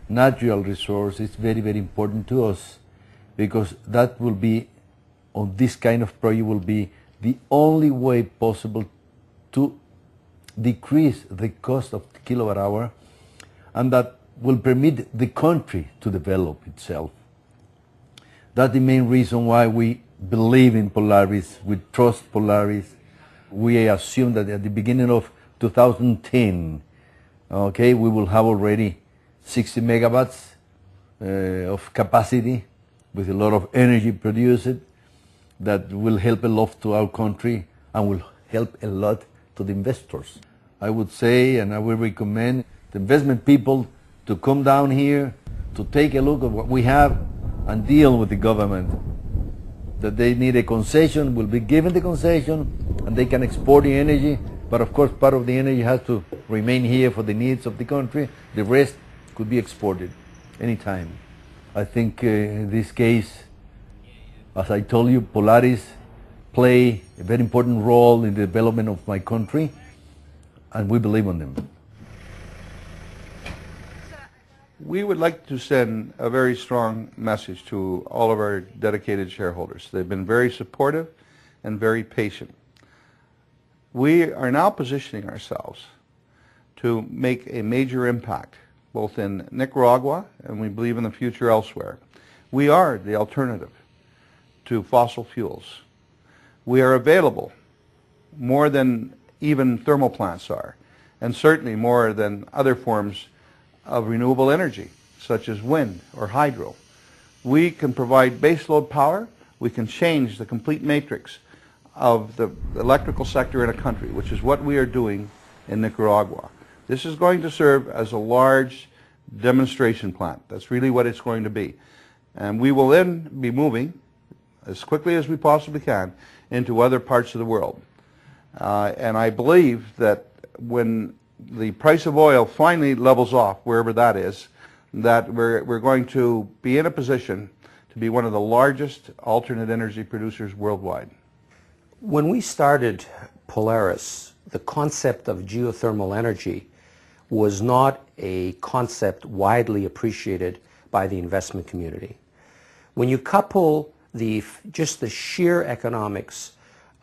natural resource is very, very important to us, because that will be, on this kind of project, will be the only way possible to decrease the cost of the kilowatt hour, and that will permit the country to develop itself. That's the main reason why we believe in Polaris, we trust Polaris. We assume that at the beginning of 2010, okay, we will have already 60 megawatts of capacity with a lot of energy produced that will help a lot to our country and will help a lot to the investors. I would say, and I will recommend the investment people to come down here, to take a look at what we have and deal with the government. That they need a concession, will be given the concession, and they can export the energy, but of course part of the energy has to remain here for the needs of the country. The rest could be exported anytime. I think in this case, as I told you, Polaris play a very important role in the development of my country, and we believe in them. We would like to send a very strong message to all of our dedicated shareholders. They've been very supportive and very patient. We are now positioning ourselves to make a major impact, both in Nicaragua and we believe in the future elsewhere. We are the alternative to fossil fuels. We are available more than even thermal plants are, and certainly more than other forms of renewable energy, such as wind or hydro. We can provide baseload power. We can change the complete matrix of the electrical sector in a country, which is what we are doing in Nicaragua. This is going to serve as a large demonstration plant. That's really what it's going to be. And we will then be moving, as quickly as we possibly can, into other parts of the world. And I believe that when the price of oil finally levels off, wherever that is, that we're going to be in a position to be one of the largest alternate energy producers worldwide. When we started Polaris, the concept of geothermal energy was not a concept widely appreciated by the investment community. When you couple just the sheer economics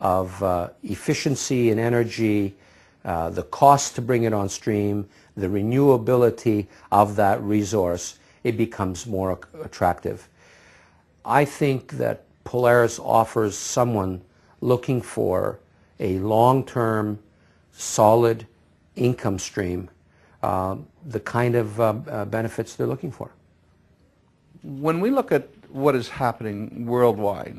of efficiency in energy, the cost to bring it on stream, the renewability of that resource, it becomes more attractive. I think that Polaris offers someone looking for a long-term, solid income stream, the kind of benefits they're looking for. When we look at what is happening worldwide,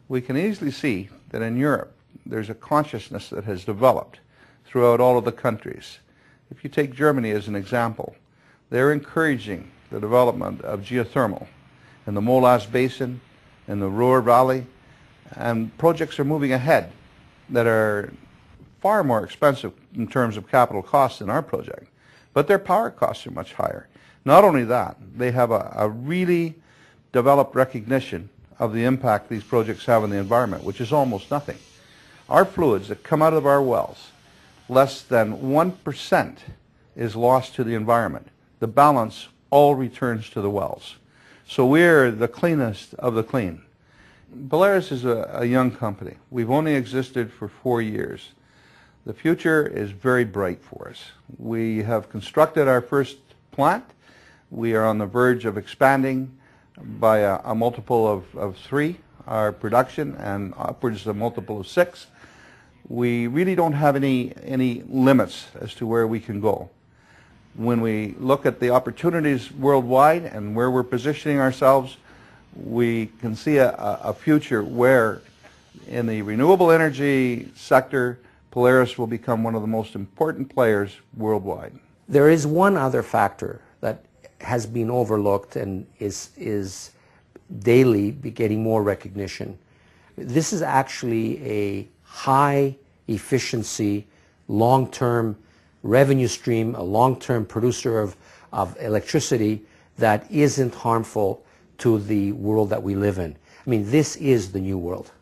we can easily see that in Europe there's a consciousness that has developed throughout all of the countries. If you take Germany as an example, they're encouraging the development of geothermal in the Molas Basin, in the Ruhr Valley, and projects are moving ahead that are far more expensive in terms of capital costs than our project, but their power costs are much higher. Not only that, they have a really developed recognition of the impact these projects have on the environment, which is almost nothing. Our fluids that come out of our wells, less than 1% is lost to the environment. The balance all returns to the wells. So we're the cleanest of the clean. Polaris is a young company. We've only existed for 4 years. The future is very bright for us. We have constructed our first plant. We are on the verge of expanding by a multiple of 3 our production, and upwards of a multiple of 6. We really don't have any limits as to where we can go. When we look at the opportunities worldwide and where we're positioning ourselves, we can see a future where in the renewable energy sector, Polaris will become one of the most important players worldwide. There is one other factor that has been overlooked and is daily getting more recognition. This is actually a high efficiency, long-term revenue stream, a long-term producer of electricity that isn't harmful to the world that we live in. I mean, this is the new world.